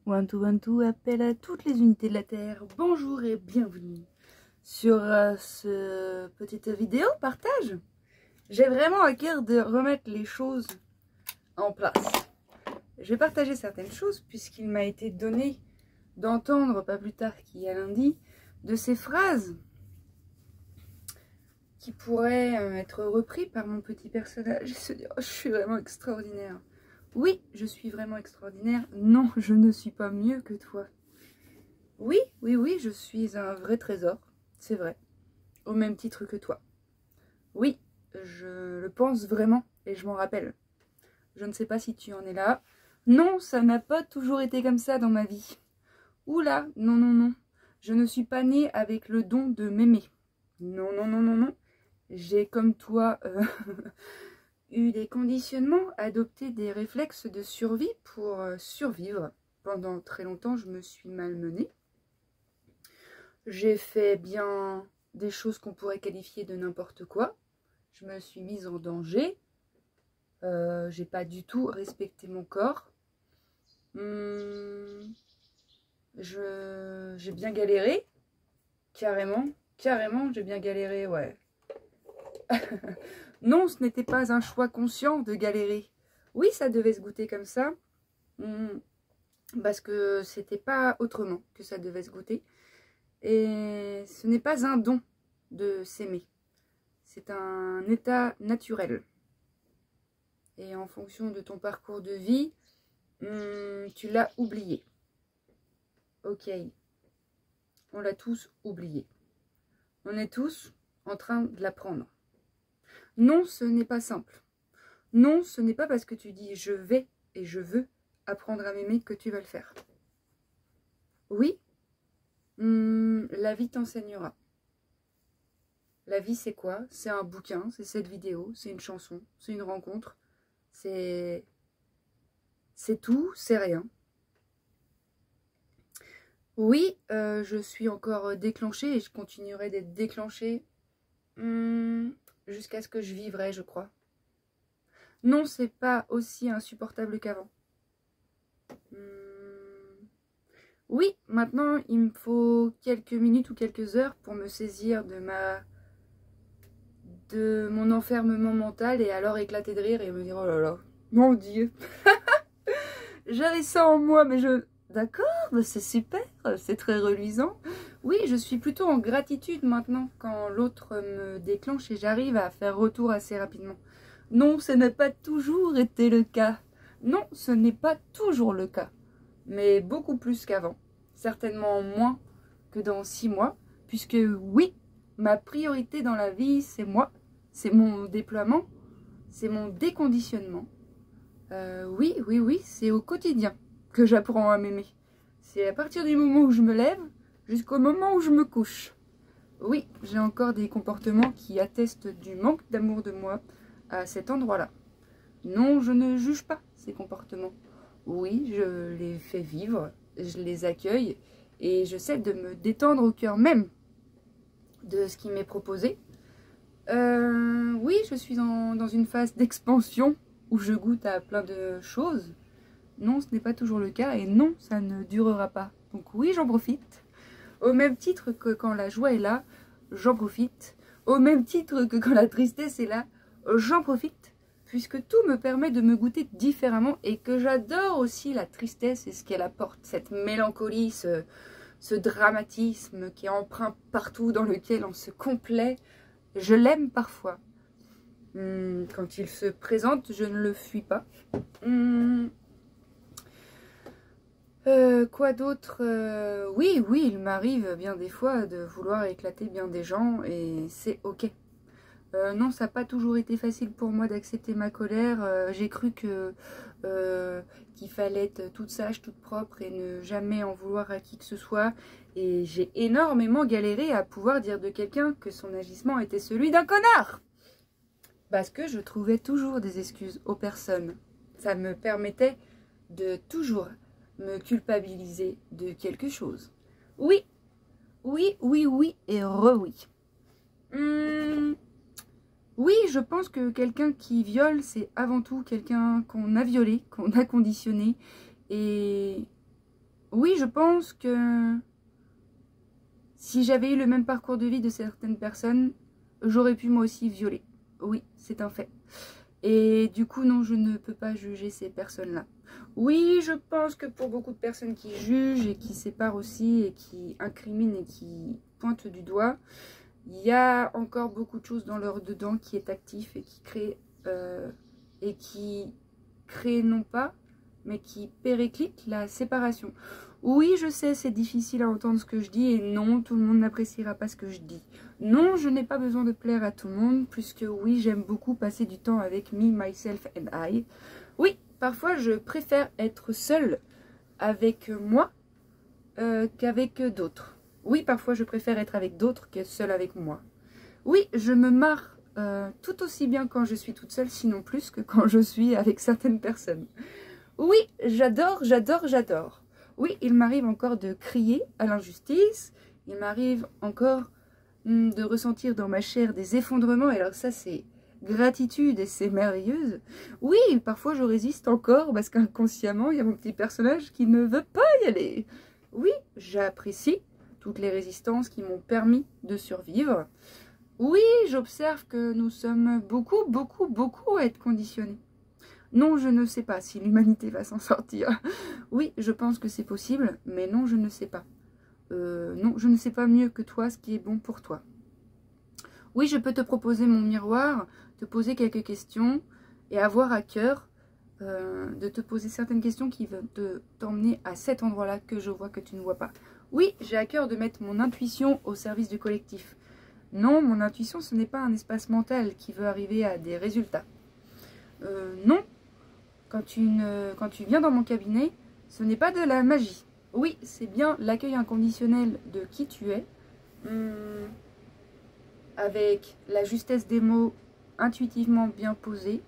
One two, appel à toutes les unités de la Terre. Bonjour et bienvenue sur ce petite vidéo partage. J'ai vraiment à cœur de remettre les choses en place. Je vais partager certaines choses puisqu'il m'a été donné d'entendre, pas plus tard qu'hier lundi, de ces phrases qui pourraient être reprises par mon petit personnage et se dire oh, je suis vraiment extraordinaire. Oui, je suis vraiment extraordinaire. Non, je ne suis pas mieux que toi. Oui, je suis un vrai trésor, c'est vrai, au même titre que toi. Oui, je le pense vraiment et je m'en rappelle. Je ne sais pas si tu en es là. Non, ça n'a pas toujours été comme ça dans ma vie. Oula, non. Je ne suis pas née avec le don de m'aimer. Non. J'ai comme toi eu des conditionnements, adopté des réflexes de survie pour survivre. Pendant très longtemps, je me suis malmenée. J'ai fait bien des choses qu'on pourrait qualifier de n'importe quoi. Je me suis mise en danger. J'ai pas du tout respecté mon corps. J'ai bien galéré. Carrément, j'ai bien galéré, ouais. Non, ce n'était pas un choix conscient de galérer. Oui, ça devait se goûter comme ça. Parce que c'était pas autrement que ça devait se goûter. Et ce n'est pas un don de s'aimer. C'est un état naturel. Et en fonction de ton parcours de vie, tu l'as oublié. Ok. On l'a tous oublié. On est tous en train de l'apprendre. Non, ce n'est pas simple. Non, ce n'est pas parce que tu dis je vais et je veux apprendre à m'aimer que tu vas le faire. Oui, la vie t'enseignera. La vie c'est quoi? C'est un bouquin, c'est cette vidéo, c'est une chanson, c'est une rencontre, c'est tout, c'est rien. Oui, je suis encore déclenchée et je continuerai d'être déclenchée jusqu'à ce que je vivrai, je crois. Non, c'est pas aussi insupportable qu'avant. Oui, maintenant, il me faut quelques minutes ou quelques heures pour me saisir de mon enfermement mental et alors éclater de rire et me dire oh là là, mon Dieu. J'avais ça en moi, mais D'accord, c'est super, c'est très reluisant. Oui, je suis plutôt en gratitude maintenant quand l'autre me déclenche et j'arrive à faire retour assez rapidement. Non, ce n'a pas toujours été le cas. Non, ce n'est pas toujours le cas. Mais beaucoup plus qu'avant. Certainement moins que dans 6 mois. Puisque oui, ma priorité dans la vie, c'est moi. C'est mon déploiement. C'est mon déconditionnement. Oui, c'est au quotidien que j'apprends à m'aimer. C'est à partir du moment où je me lève jusqu'au moment où je me couche. Oui, j'ai encore des comportements qui attestent du manque d'amour de moi à cet endroit-là. Non, je ne juge pas ces comportements. Oui, je les fais vivre, je les accueille et j'essaie de me détendre au cœur même de ce qui m'est proposé. Oui, je suis dans une phase d'expansion où je goûte à plein de choses. Non, ce n'est pas toujours le cas et non, ça ne durera pas. Donc oui, j'en profite. Au même titre que quand la joie est là, j'en profite. Au même titre que quand la tristesse est là, j'en profite. Puisque tout me permet de me goûter différemment et que j'adore aussi la tristesse et ce qu'elle apporte. Cette mélancolie, ce dramatisme qui est empreint partout, dans lequel on se complaît. Je l'aime parfois. Quand il se présente, je ne le fuis pas. Quoi d'autre? Oui, il m'arrive bien des fois de vouloir éclater bien des gens et c'est ok. Non, ça n'a pas toujours été facile pour moi d'accepter ma colère. J'ai cru qu'il fallait être toute sage, toute propre et ne jamais en vouloir à qui que ce soit. Et j'ai énormément galéré à pouvoir dire de quelqu'un que son agissement était celui d'un connard. Parce que je trouvais toujours des excuses aux personnes. Ça me permettait de toujours me culpabiliser de quelque chose. Oui et re-oui. Oui, je pense que quelqu'un qui viole, c'est avant tout quelqu'un qu'on a violé, qu'on a conditionné. Et Oui, je pense que si j'avais eu le même parcours de vie de certaines personnes, j'aurais pu moi aussi violer. Oui, c'est un fait. Et du coup, non, je ne peux pas juger ces personnes-là. Oui, je pense que pour beaucoup de personnes qui jugent et qui séparent aussi et qui incriminent et qui pointent du doigt, il y a encore beaucoup de choses dans leur dedans qui est actif et qui crée non pas, mais qui périclite la séparation. Oui, je sais, c'est difficile à entendre ce que je dis et non, tout le monde n'appréciera pas ce que je dis. Non, je n'ai pas besoin de plaire à tout le monde, puisque oui, j'aime beaucoup passer du temps avec me, myself and I. Oui, parfois je préfère être seule avec moi qu'avec d'autres. Oui, parfois je préfère être avec d'autres que seule avec moi. Oui, je me marre tout aussi bien quand je suis toute seule, sinon plus que quand je suis avec certaines personnes. Oui, j'adore, j'adore, j'adore. Oui, il m'arrive encore de crier à l'injustice. Il m'arrive encore de ressentir dans ma chair des effondrements. Et alors ça, c'est gratitude et c'est merveilleuse. Oui, parfois je résiste encore parce qu'inconsciemment, il y a mon petit personnage qui ne veut pas y aller. Oui, j'apprécie toutes les résistances qui m'ont permis de survivre. Oui, j'observe que nous sommes beaucoup, beaucoup, beaucoup à être conditionnés. Non, je ne sais pas si l'humanité va s'en sortir. Oui, je pense que c'est possible, mais non, je ne sais pas. Non, je ne sais pas mieux que toi ce qui est bon pour toi. Oui, je peux te proposer mon miroir, te poser quelques questions et avoir à cœur de te poser certaines questions qui vont t'emmener à cet endroit-là que je vois que tu ne vois pas. Oui, j'ai à cœur de mettre mon intuition au service du collectif. Non, mon intuition, ce n'est pas un espace mental qui veut arriver à des résultats. Non. Quand tu viens dans mon cabinet, ce n'est pas de la magie. Oui, c'est bien l'accueil inconditionnel de qui tu es, avec la justesse des mots intuitivement bien posés,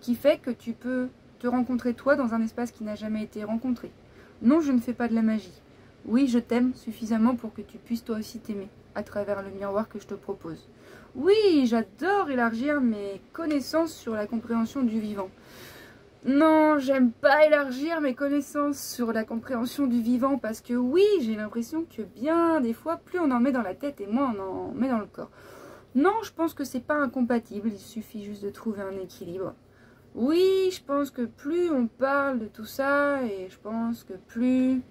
qui fait que tu peux te rencontrer toi dans un espace qui n'a jamais été rencontré. Non, je ne fais pas de la magie. Oui, je t'aime suffisamment pour que tu puisses toi aussi t'aimer à travers le miroir que je te propose. Oui, j'adore élargir mes connaissances sur la compréhension du vivant. Non, j'aime pas élargir mes connaissances sur la compréhension du vivant parce que oui, j'ai l'impression que bien des fois, plus on en met dans la tête et moins on en met dans le corps. Non, je pense que c'est pas incompatible, il suffit juste de trouver un équilibre. Oui, je pense que plus on parle de tout ça et je pense que plus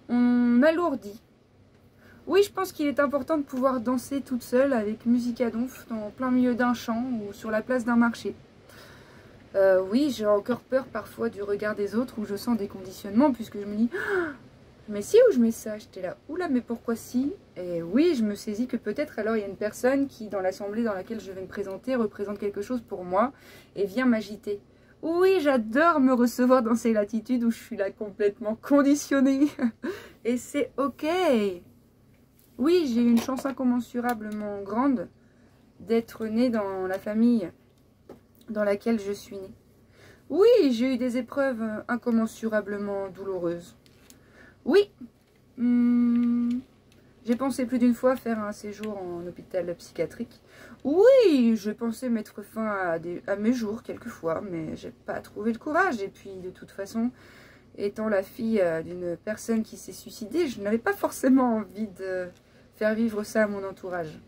on alourdit. Oui, je pense qu'il est important de pouvoir danser toute seule avec musique à donf dans plein milieu d'un champ ou sur la place d'un marché. Oui, j'ai encore peur parfois du regard des autres où je sens des conditionnements puisque je me dis ah, mais si où je mets ça, j'étais là, oula mais pourquoi si? Et oui, je me saisis que peut-être alors il y a une personne qui dans l'assemblée dans laquelle je vais me présenter représente quelque chose pour moi et vient m'agiter. Oui, j'adore me recevoir dans ces latitudes où je suis là complètement conditionnée et c'est ok. Oui, j'ai une chance incommensurablement grande d'être née dans la famille dans laquelle je suis née. Oui, j'ai eu des épreuves incommensurablement douloureuses. Oui, j'ai pensé plus d'une fois faire un séjour en hôpital psychiatrique. Oui, je pensais mettre fin à mes jours quelquefois, mais j'ai pas trouvé le courage. Et puis, de toute façon, étant la fille d'une personne qui s'est suicidée, je n'avais pas forcément envie de faire vivre ça à mon entourage.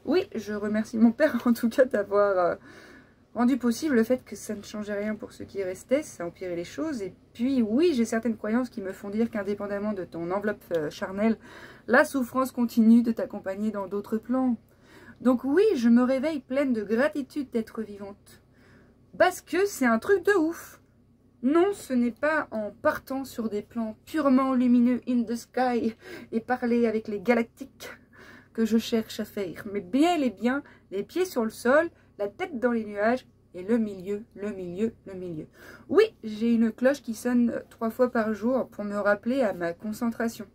Oui, je remercie mon père en tout cas d'avoir rendu possible le fait que ça ne changeait rien pour ce qui restait, ça empirait les choses. Et puis oui, j'ai certaines croyances qui me font dire qu'indépendamment de ton enveloppe charnelle, la souffrance continue de t'accompagner dans d'autres plans. Donc oui, je me réveille pleine de gratitude d'être vivante. Parce que c'est un truc de ouf. Non, ce n'est pas en partant sur des plans purement lumineux in the sky et parler avec les galactiques que je cherche à faire, mais bel et bien les pieds sur le sol, la tête dans les nuages et le milieu, le milieu, le milieu. Oui, j'ai une cloche qui sonne 3 fois par jour pour me rappeler à ma concentration.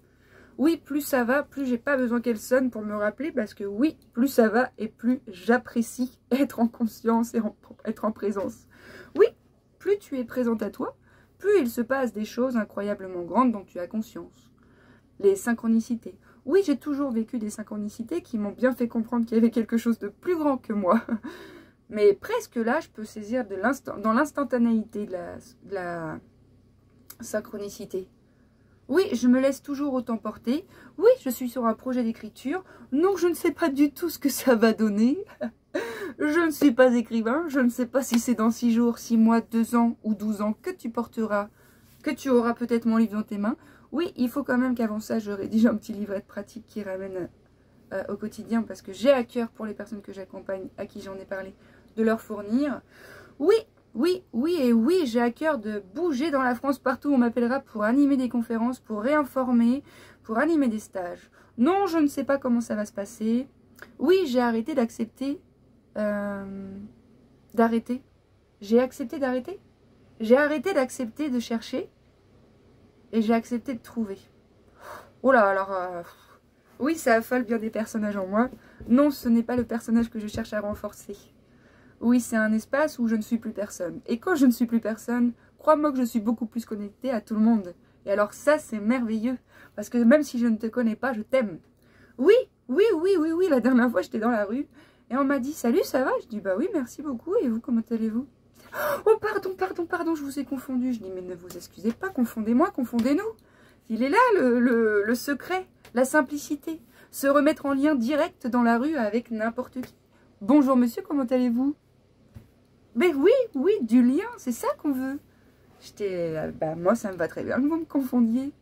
Oui, plus ça va, plus j'ai pas besoin qu'elle sonne pour me rappeler parce que oui, plus ça va et plus j'apprécie être en conscience et être en présence. Oui, plus tu es présente à toi, plus il se passe des choses incroyablement grandes dont tu as conscience. Les synchronicités. Oui, j'ai toujours vécu des synchronicités qui m'ont bien fait comprendre qu'il y avait quelque chose de plus grand que moi. Mais presque là, je peux saisir dans l'instantanéité de la synchronicité. Oui, je me laisse toujours autant porter. Oui, je suis sur un projet d'écriture. Non, je ne sais pas du tout ce que ça va donner. Je ne suis pas écrivain. Je ne sais pas si c'est dans 6 jours, 6 mois, 2 ans ou 12 ans que tu porteras, que tu auras peut-être mon livre dans tes mains. Oui, il faut quand même qu'avant ça, je rédige un petit livret de pratique qui ramène au quotidien, parce que j'ai à cœur pour les personnes que j'accompagne, à qui j'en ai parlé, de leur fournir. Oui, oui, oui et oui, j'ai à cœur de bouger dans la France partout où on m'appellera pour animer des conférences, pour réinformer, pour animer des stages. Non, je ne sais pas comment ça va se passer. Oui, j'ai arrêté d'accepter d'arrêter. J'ai accepté d'arrêter. J'ai arrêté d'accepter de chercher et j'ai accepté de trouver. Oh là, alors... oui, ça affole bien des personnages en moi. Non, ce n'est pas le personnage que je cherche à renforcer. Oui, c'est un espace où je ne suis plus personne. Et quand je ne suis plus personne, crois-moi que je suis beaucoup plus connectée à tout le monde. Et alors ça, c'est merveilleux. Parce que même si je ne te connais pas, je t'aime. Oui, oui, oui, oui, oui. La dernière fois, j'étais dans la rue et on m'a dit « Salut, ça va ?» Je dis « Bah oui, merci beaucoup. Et vous, comment allez-vous ?» Oh, pardon, pardon, pardon, je vous ai confondu. Je dis « Mais ne vous excusez pas, confondez-moi, confondez-nous. » Il est là, le secret, la simplicité. Se remettre en lien direct dans la rue avec n'importe qui. « Bonjour monsieur, comment allez-vous ?» Mais oui, oui, du lien, c'est ça qu'on veut. J'étais, bah moi ça me va très bien que vous me confondiez.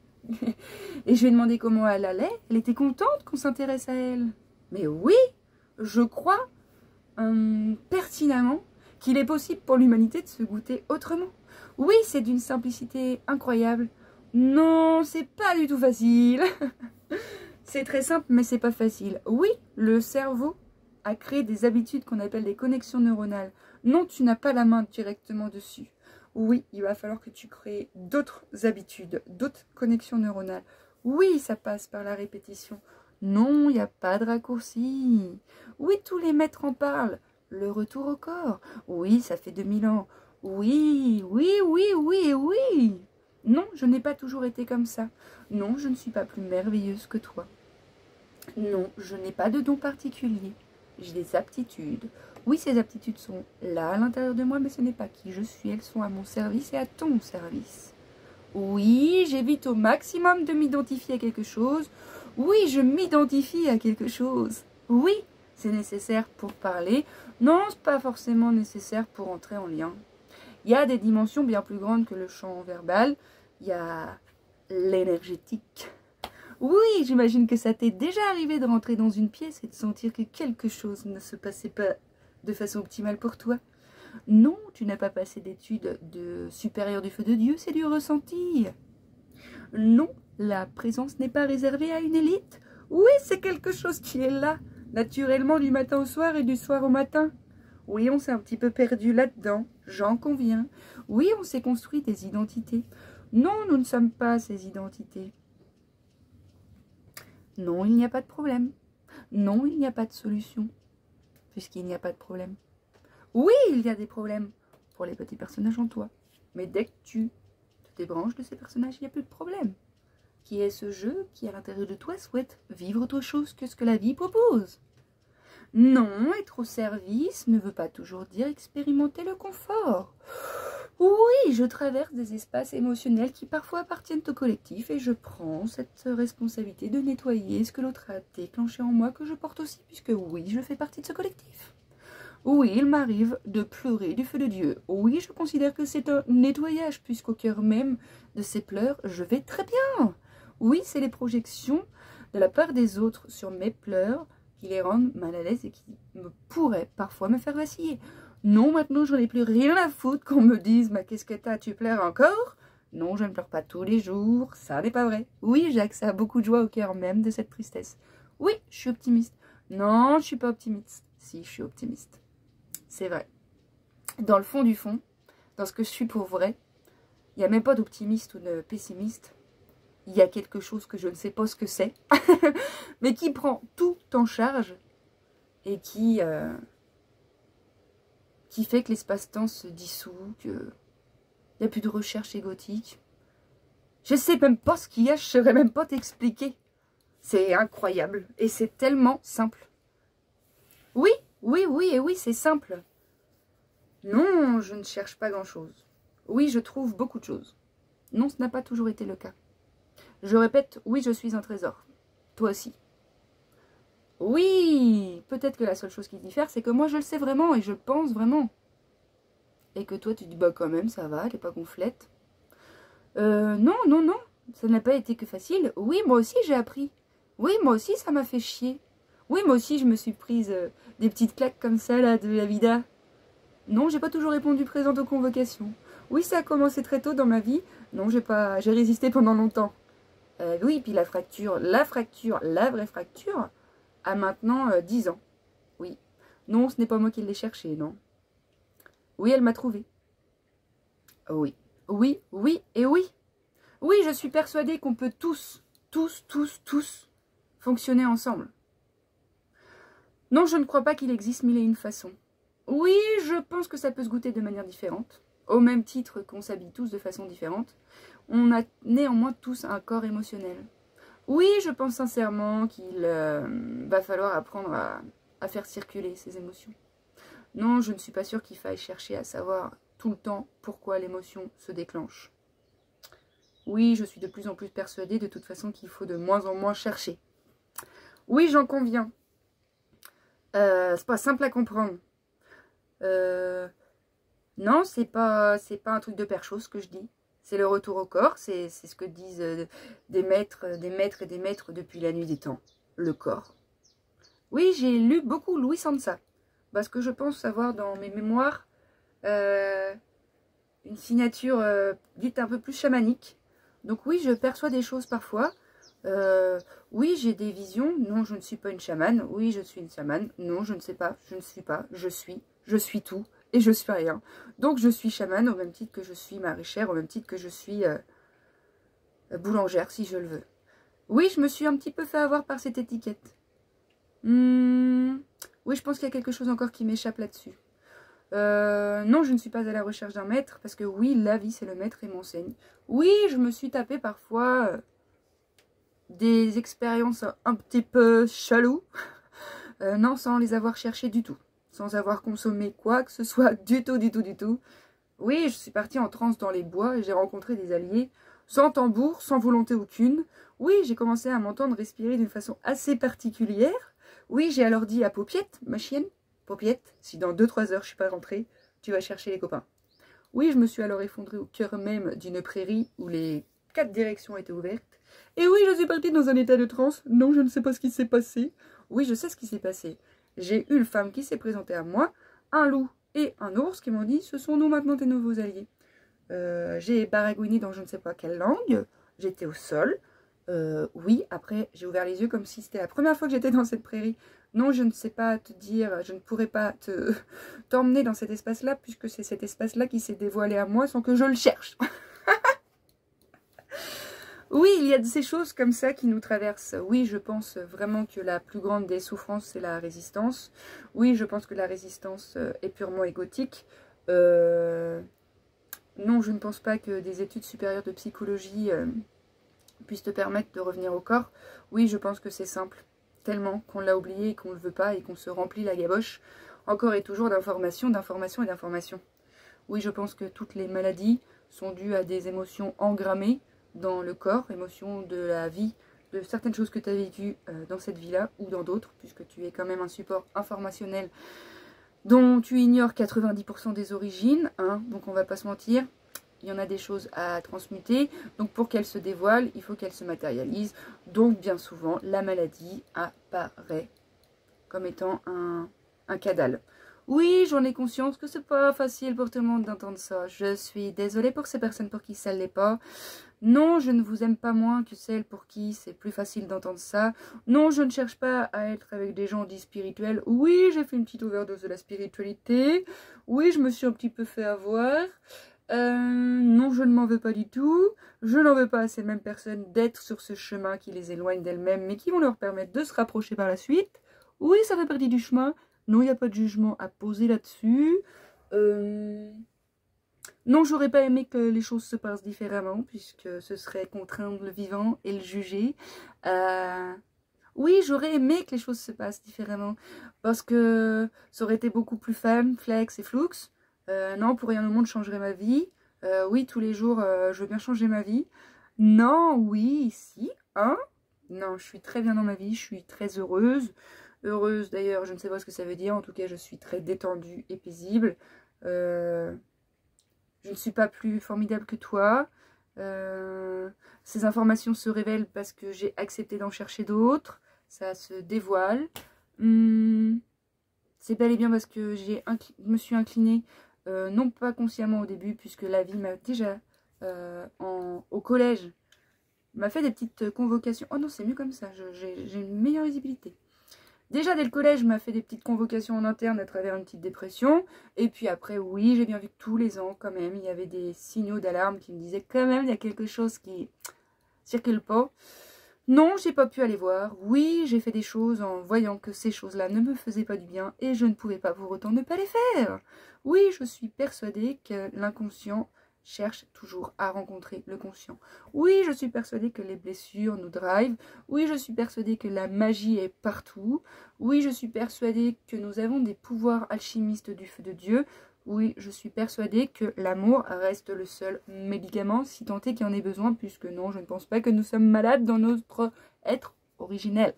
Et je lui ai demandé comment elle allait. Elle était contente qu'on s'intéresse à elle. Mais oui, je crois pertinemment qu'il est possible pour l'humanité de se goûter autrement. Oui, c'est d'une simplicité incroyable. Non, c'est pas du tout facile. C'est très simple, mais c'est pas facile. Oui, le cerveau a créé des habitudes qu'on appelle des connexions neuronales. Non, tu n'as pas la main directement dessus. Oui, il va falloir que tu crées d'autres habitudes, d'autres connexions neuronales. Oui, ça passe par la répétition. Non, il n'y a pas de raccourci. Oui, tous les maîtres en parlent. Le retour au corps. Oui, ça fait 2000 ans. Oui, oui, oui, oui, oui. Non, je n'ai pas toujours été comme ça. Non, je ne suis pas plus merveilleuse que toi. Non, je n'ai pas de don particulier. J'ai des aptitudes. Oui, ces aptitudes sont là à l'intérieur de moi, mais ce n'est pas qui je suis. Elles sont à mon service et à ton service. Oui, j'évite au maximum de m'identifier à quelque chose. Oui, je m'identifie à quelque chose. Oui, c'est nécessaire pour parler. Non, ce n'est pas forcément nécessaire pour entrer en lien. Il y a des dimensions bien plus grandes que le champ verbal. Il y a l'énergétique. Oui, j'imagine que ça t'est déjà arrivé de rentrer dans une pièce et de sentir que quelque chose ne se passait pas de façon optimale pour toi. Non, tu n'as pas passé d'études de supérieur du feu de Dieu, c'est du ressenti. Non, la présence n'est pas réservée à une élite. Oui, c'est quelque chose qui est là, naturellement du matin au soir et du soir au matin. Oui, on s'est un petit peu perdu là-dedans, j'en conviens. Oui, on s'est construit des identités. Non, nous ne sommes pas ces identités. Non, il n'y a pas de problème. Non, il n'y a pas de solution, puisqu'il n'y a pas de problème. Oui, il y a des problèmes pour les petits personnages en toi. Mais dès que tu te débranches de ces personnages, il n'y a plus de problème. Qui est ce jeu qui, à l'intérieur de toi, souhaite vivre autre chose que ce que la vie propose. Non, être au service ne veut pas toujours dire expérimenter le confort. Oui, je traverse des espaces émotionnels qui parfois appartiennent au collectif et je prends cette responsabilité de nettoyer ce que l'autre a déclenché en moi que je porte aussi, puisque oui, je fais partie de ce collectif. Oui, il m'arrive de pleurer du feu de Dieu. Oui, je considère que c'est un nettoyage, puisqu'au cœur même de ces pleurs, je vais très bien. Oui, c'est les projections de la part des autres sur mes pleurs qui les rendent mal à l'aise et qui pourraient parfois me faire vaciller. Non, maintenant, je n'en ai plus rien à foutre qu'on me dise « Mais qu'est-ce que t'as, tu pleures encore ?» Non, je ne pleure pas tous les jours, ça n'est pas vrai. Oui, j'ai accès à beaucoup de joie au cœur même de cette tristesse. Oui, je suis optimiste. Non, je ne suis pas optimiste. Si, je suis optimiste. C'est vrai. Dans le fond du fond, dans ce que je suis pour vrai, il n'y a même pas d'optimiste ou de pessimiste. Il y a quelque chose que je ne sais pas ce que c'est, mais qui prend tout en charge et qui fait que l'espace-temps se dissout, qu'il n'y a plus de recherche égotique. Je ne sais même pas ce qu'il y a, je ne saurais même pas t'expliquer. C'est incroyable et c'est tellement simple. Oui, oui, oui, et oui, c'est simple. Non, je ne cherche pas grand-chose. Oui, je trouve beaucoup de choses. Non, ce n'a pas toujours été le cas. Je répète, oui, je suis un trésor. Toi aussi. Oui, peut-être que la seule chose qui diffère, c'est que moi, je le sais vraiment et je pense vraiment. Et que toi, tu dis, bah quand même, ça va, elle est pas gonflette. Non, non, non, ça n'a pas été que facile. Oui, moi aussi, j'ai appris. Oui, moi aussi, ça m'a fait chier. Oui, moi aussi, je me suis prise des petites claques comme ça, là, de la vida. Non, j'ai pas toujours répondu présente aux convocations. Oui, ça a commencé très tôt dans ma vie. Non, j'ai résisté pendant longtemps. Oui, puis la fracture, la vraie fracture, a maintenant 10 ans. Oui. Non, ce n'est pas moi qui l'ai cherchée, non. Oui, elle m'a trouvée. Oui. Oui, oui et oui. Oui, je suis persuadée qu'on peut tous fonctionner ensemble. Non, je ne crois pas qu'il existe mille et une façons. Oui, je pense que ça peut se goûter de manière différente. Au même titre qu'on s'habille tous de façon différente, on a néanmoins tous un corps émotionnel. Oui, je pense sincèrement qu'il va falloir apprendre à faire circuler ces émotions. Non, je ne suis pas sûre qu'il faille chercher à savoir tout le temps pourquoi l'émotion se déclenche. Oui, je suis de plus en plus persuadée de toute façon qu'il faut de moins en moins chercher. Oui, j'en conviens. C'est pas simple à comprendre. Non, c'est pas un truc de percho ce que je dis. C'est le retour au corps, c'est ce que disent des maîtres et des maîtres depuis la nuit des temps. Le corps. Oui, j'ai lu beaucoup Louis Sansa. Parce que je pense avoir dans mes mémoires une signature dite un peu plus chamanique. Donc oui, je perçois des choses parfois. Oui, j'ai des visions. Non, je ne suis pas une chamane. Oui, je suis une chamane. Non, je ne sais pas. Je ne suis pas. Je suis tout. Et je suis rien. Donc je suis chamane au même titre que je suis maraîchère, au même titre que je suis boulangère, si je le veux. Oui, je me suis un petit peu fait avoir par cette étiquette. Oui, je pense qu'il y a quelque chose encore qui m'échappe là-dessus. Non, je ne suis pas à la recherche d'un maître, parce que oui, la vie, c'est le maître et m'enseigne. Oui, je me suis tapé parfois des expériences un petit peu chaloux. Non, sans les avoir cherchées du tout. Sans avoir consommé quoi que ce soit du tout. Oui, je suis partie en transe dans les bois et j'ai rencontré des alliés sans tambour, sans volonté aucune. Oui, j'ai commencé à m'entendre respirer d'une façon assez particulière. Oui, j'ai alors dit à Paupiette, ma chienne, Paupiette, si dans 2-3 heures je suis pas rentrée, tu vas chercher les copains. Oui, je me suis alors effondrée au cœur même d'une prairie où les 4 directions étaient ouvertes. Et oui, je suis partie dans un état de transe. Non, je ne sais pas ce qui s'est passé. Oui, je sais ce qui s'est passé. J'ai une femme qui s'est présentée à moi, un loup et un ours qui m'ont dit « Ce sont nous maintenant tes nouveaux alliés ». J'ai baragouiné dans je ne sais pas quelle langue. J'étais au sol. Oui, après, j'ai ouvert les yeux comme si c'était la première fois que j'étais dans cette prairie. Non, je ne sais pas te dire, je ne pourrais pas t'emmener dans cet espace-là, puisque c'est cet espace-là qui s'est dévoilé à moi sans que je le cherche. Oui, il y a de ces choses comme ça qui nous traversent. Oui, je pense vraiment que la plus grande des souffrances, c'est la résistance. Oui, je pense que la résistance est purement égotique. Non, je ne pense pas que des études supérieures de psychologie puissent te permettre de revenir au corps. Oui, je pense que c'est simple. Tellement qu'on l'a oublié et qu'on ne le veut pas et qu'on se remplit la gaboche encore et toujours d'informations, d'informations et d'informations. Oui, je pense que toutes les maladies sont dues à des émotions engrammées dans le corps, émotions de la vie, de certaines choses que tu as vécues dans cette vie-là ou dans d'autres, puisque tu es quand même un support informationnel dont tu ignores 90% des origines, hein, donc on va pas se mentir, il y en a des choses à transmuter, donc pour qu'elles se dévoilent, il faut qu'elles se matérialisent, donc bien souvent la maladie apparaît comme étant un cadavre. Oui, j'en ai conscience que c'est pas facile pour tout le monde d'entendre ça. Je suis désolée pour ces personnes pour qui ça ne l'est pas. Non, je ne vous aime pas moins que celles pour qui c'est plus facile d'entendre ça. Non, je ne cherche pas à être avec des gens dits spirituels. Oui, j'ai fait une petite overdose de la spiritualité. Oui, je me suis un petit peu fait avoir. Non, je ne m'en veux pas du tout. Je n'en veux pas à ces mêmes personnes d'être sur ce chemin qui les éloigne d'elles-mêmes, mais qui vont leur permettre de se rapprocher par la suite. Oui, ça fait partie du chemin. Non, il n'y a pas de jugement à poser là-dessus. Non, j'aurais pas aimé que les choses se passent différemment, puisque ce serait contraindre le vivant et le juger. Oui, j'aurais aimé que les choses se passent différemment, parce que ça aurait été beaucoup plus fun, flex et flux. Non, pour rien au monde, je changerai ma vie. Oui, tous les jours, je veux bien changer ma vie. Non, oui, si, hein? Non, je suis très bien dans ma vie, je suis très heureuse. Heureuse, d'ailleurs, je ne sais pas ce que ça veut dire. En tout cas, je suis très détendue et paisible. Je ne suis pas plus formidable que toi. Ces informations se révèlent parce que j'ai accepté d'en chercher d'autres. Ça se dévoile. C'est bel et bien parce que me suis inclinée, non pas consciemment au début, puisque la vie m'a déjà, au collège, m'a fait des petites convocations. Oh non, c'est mieux comme ça, j'ai une meilleure visibilité. Déjà, dès le collège, m'a fait des petites convocations en interne à travers une petite dépression. Et puis après, oui, j'ai bien vu que tous les ans, quand même, il y avait des signaux d'alarme qui me disaient quand même, il y a quelque chose qui circule pas. Non, j'ai pas pu aller voir. Oui, j'ai fait des choses en voyant que ces choses-là ne me faisaient pas du bien et je ne pouvais pas pour autant ne pas les faire. Oui, je suis persuadée que l'inconscient cherche toujours à rencontrer le conscient. Oui, je suis persuadée que les blessures nous drivent. Oui, je suis persuadée que la magie est partout. Oui, je suis persuadée que nous avons des pouvoirs alchimistes du feu de Dieu. Oui, je suis persuadée que l'amour reste le seul médicament, si tant est qu'il y en ait besoin, puisque non, je ne pense pas que nous sommes malades dans notre être originel.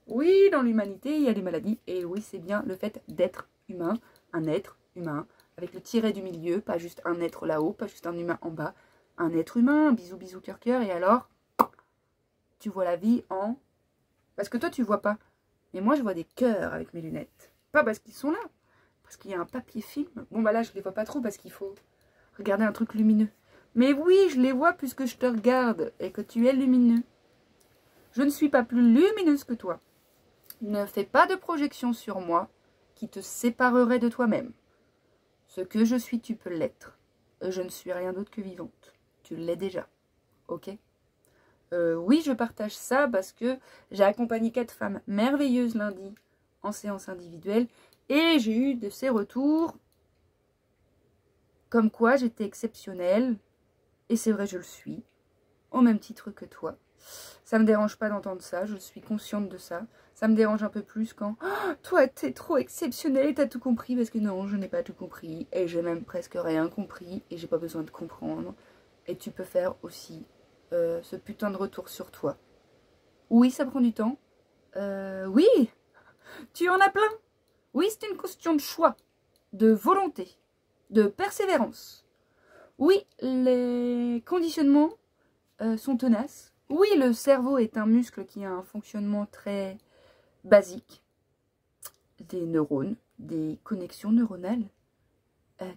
Oui, dans l'humanité, il y a des maladies, et oui, c'est bien le fait d'être humain, un être humain, avec le tiret du milieu, pas juste un être là-haut, pas juste un humain en bas, un être humain, bisous, bisous, cœur, cœur, et alors, tu vois la vie en... Parce que toi, tu vois pas, mais moi, je vois des cœurs avec mes lunettes. Pas parce qu'ils sont là, parce qu'il y a un papier film. Bon, bah là, je les vois pas trop parce qu'il faut regarder un truc lumineux. Mais oui, je les vois puisque je te regarde et que tu es lumineux. Je ne suis pas plus lumineuse que toi. Ne fais pas de projection sur moi qui te séparerait de toi-même. Ce que je suis, tu peux l'être. Je ne suis rien d'autre que vivante. Tu l'es déjà. Ok? Oui, je partage ça parce que j'ai accompagné 4 femmes merveilleuses lundi en séance individuelle. Et j'ai eu de ces retours comme quoi j'étais exceptionnelle. Et c'est vrai, je le suis. Au même titre que toi. Ça me dérange pas d'entendre ça. Je suis consciente de ça. Ça me dérange un peu plus quand oh, toi, t'es trop exceptionnelle et t'as tout compris. Parce que non, je n'ai pas tout compris. Et j'ai même presque rien compris. Et j'ai pas besoin de comprendre. Et tu peux faire aussi ce putain de retour sur toi. Oui, ça prend du temps. Oui, tu en as plein. Oui, c'est une question de choix, de volonté, de persévérance. Oui, les conditionnements sont tenaces. Oui, le cerveau est un muscle qui a un fonctionnement très basique. Des neurones, des connexions neuronales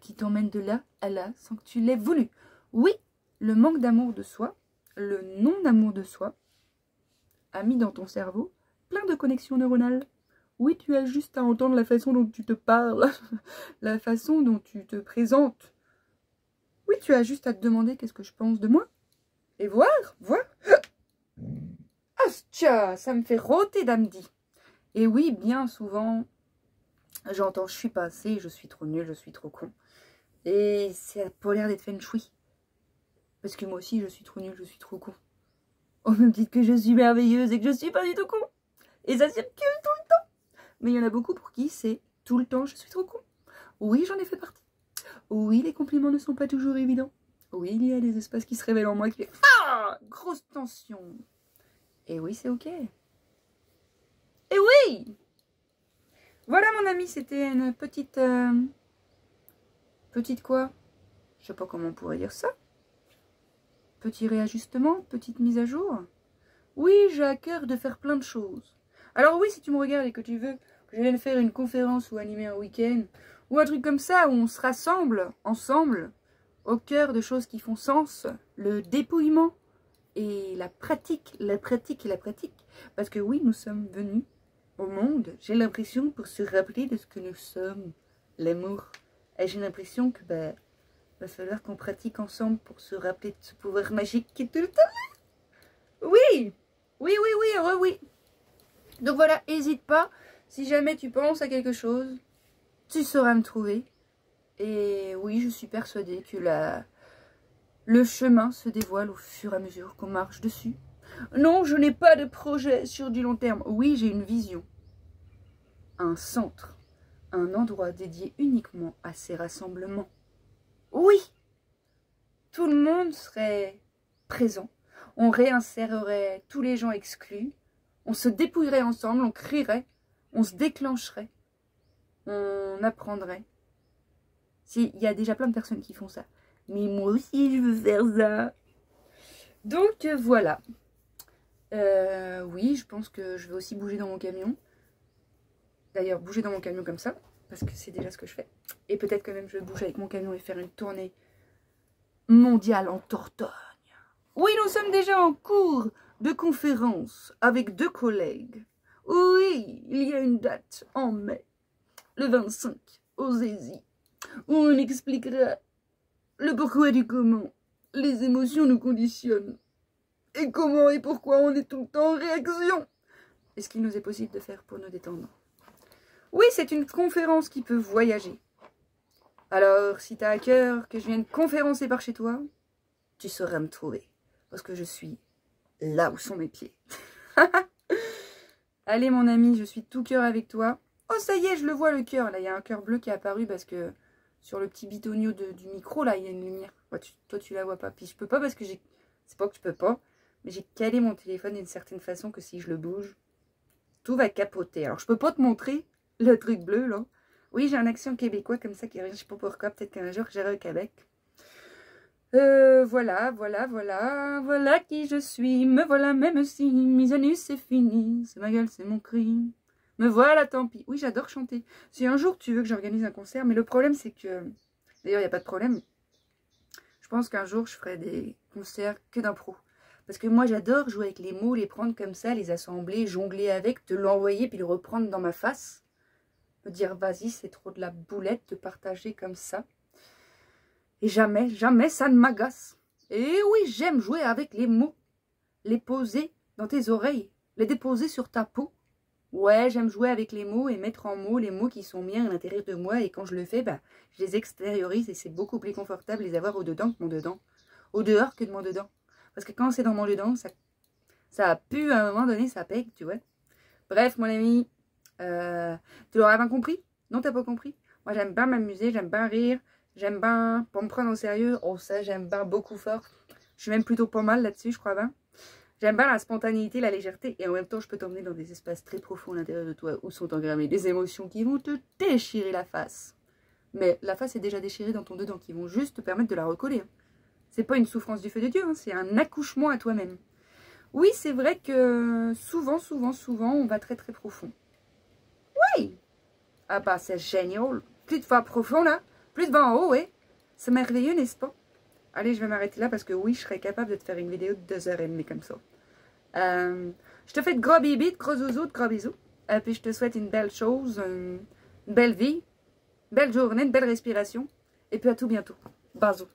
qui t'emmènent de là à là sans que tu l'aies voulu. Oui, le manque d'amour de soi, le non-amour de soi a mis dans ton cerveau plein de connexions neuronales. Oui, tu as juste à entendre la façon dont tu te parles, la façon dont tu te présentes. Oui, tu as juste à te demander qu'est-ce que je pense de moi. Et voir. Ah, tiens, ça me fait rôter d'amdi. Et oui, bien souvent, j'entends je suis pas assez, je suis trop nulle, je suis trop con. Et c'est pour l'air d'être feng shui. Parce que moi aussi, je suis trop nulle, je suis trop con. Au même titre que je suis merveilleuse et que je suis pas du tout con. Et ça circule tout le temps. Mais il y en a beaucoup pour qui c'est tout le temps je suis trop con. Oui, j'en ai fait partie. Oui, les compliments ne sont pas toujours évidents. Oui, il y a des espaces qui se révèlent en moi qui fait ah, grosse tension. Et oui, c'est ok. Et oui. Voilà mon ami, c'était une petite... petite quoi? Je sais pas comment on pourrait dire ça. Petit réajustement, petite mise à jour. Oui, j'ai à cœur de faire plein de choses. Alors oui, si tu me regardes et que tu veux que je vienne faire une conférence ou animer un week-end, ou un truc comme ça où on se rassemble ensemble, au cœur de choses qui font sens, le dépouillement et la pratique. Parce que oui, nous sommes venus au monde, j'ai l'impression, pour se rappeler de ce que nous sommes, l'amour. Et j'ai l'impression que va falloir qu'on pratique ensemble pour se rappeler de ce pouvoir magique qui est tout le temps là. Oui, oui. Donc voilà, n'hésite pas, si jamais tu penses à quelque chose, tu sauras me trouver. Et oui, je suis persuadée que le chemin se dévoile au fur et à mesure qu'on marche dessus. Non, je n'ai pas de projet sur du long terme. Oui, j'ai une vision. Un centre. un endroit dédié uniquement à ces rassemblements. Oui, tout le monde serait présent. On réinsérerait tous les gens exclus. On se dépouillerait ensemble, on crierait, on se déclencherait, on apprendrait. Il y a déjà plein de personnes qui font ça. Mais moi aussi, je veux faire ça. Donc, voilà. Oui, je pense que je vais aussi bouger dans mon camion. D'ailleurs, bouger dans mon camion comme ça, parce que c'est déjà ce que je fais. Et peut-être que même je vais bouger avec mon camion et faire une tournée mondiale en Dordogne. Oui, nous sommes déjà en cours de conférence avec 2 collègues. Oui, il y a une date en mai, le 25, au Zézi, où on expliquera le pourquoi du comment. Les émotions nous conditionnent. Et comment et pourquoi on est tout le temps en réaction. Et ce qu'il nous est possible de faire pour nous détendre. Oui, c'est une conférence qui peut voyager. Alors, si t'as à cœur que je vienne conférencer par chez toi, tu sauras me trouver. Parce que je suis là où sont mes pieds. Allez mon ami, je suis tout cœur avec toi. Oh ça y est, je le vois le cœur. Là, il y a un cœur bleu qui est apparu parce que sur le petit bitonio du micro, là, il y a une lumière. Ouais, toi, tu la vois pas. Puis je peux pas parce que j'ai... C'est pas que je peux pas, mais j'ai calé mon téléphone d'une certaine façon que si je le bouge, tout va capoter. Alors, je peux pas te montrer le truc bleu, là. Oui, j'ai un accent québécois comme ça qui revient, je sais pas pourquoi. Peut-être qu'un jour, j'irai au Québec. Voilà qui je suis, me voilà même si mise à nu c'est fini, c'est ma gueule, c'est mon cri, me voilà tant pis. Oui, j'adore chanter. Si un jour tu veux que j'organise un concert, mais le problème c'est que, d'ailleurs il n'y a pas de problème, je pense qu'un jour je ferai des concerts que d'impro. Parce que moi j'adore jouer avec les mots, les prendre comme ça, les assembler, jongler avec, te l'envoyer puis le reprendre dans ma face. Me dire vas-y c'est trop de la boulette de partager comme ça. Et jamais, jamais ça ne m'agace. Et oui, j'aime jouer avec les mots. Les poser dans tes oreilles. Les déposer sur ta peau. Ouais, j'aime jouer avec les mots et mettre en mots les mots qui sont miens à l'intérieur de moi. Et quand je le fais, bah, je les extériorise et c'est beaucoup plus confortable de les avoir au dedans que mon dedans. Au dehors que de mon dedans. Parce que quand c'est dans mon dedans, ça pue à un moment donné, ça pègue, tu vois. Bref, mon ami, tu l'auras bien compris? Non, t'as pas compris? Moi, j'aime bien m'amuser, j'aime bien rire. J'aime bien, pour me prendre au sérieux, oh ça j'aime bien beaucoup fort. Je suis même plutôt pas mal là-dessus, je crois bien. J'aime bien la spontanéité, la légèreté, et en même temps je peux t'emmener dans des espaces très profonds à l'intérieur de toi, où sont engrammées des émotions qui vont te déchirer la face. Mais la face est déjà déchirée dans ton dedans, qui vont juste te permettre de la recoller. C'est pas une souffrance du feu de Dieu, hein, c'est un accouchement à toi-même. Oui, c'est vrai que souvent, on va très très profond. Oui! Ah bah c'est génial. Plus tu vas profond là, plus tu vas en haut, ouais. C'est merveilleux, n'est-ce pas? Allez, je vais m'arrêter là parce que oui, je serais capable de te faire une vidéo de 2h30 comme ça. Je te fais de gros bibis, de gros zouzous, de gros bisous. Et puis je te souhaite une belle chose, une belle vie, une belle journée, une belle respiration. Et puis à tout bientôt. Bisous.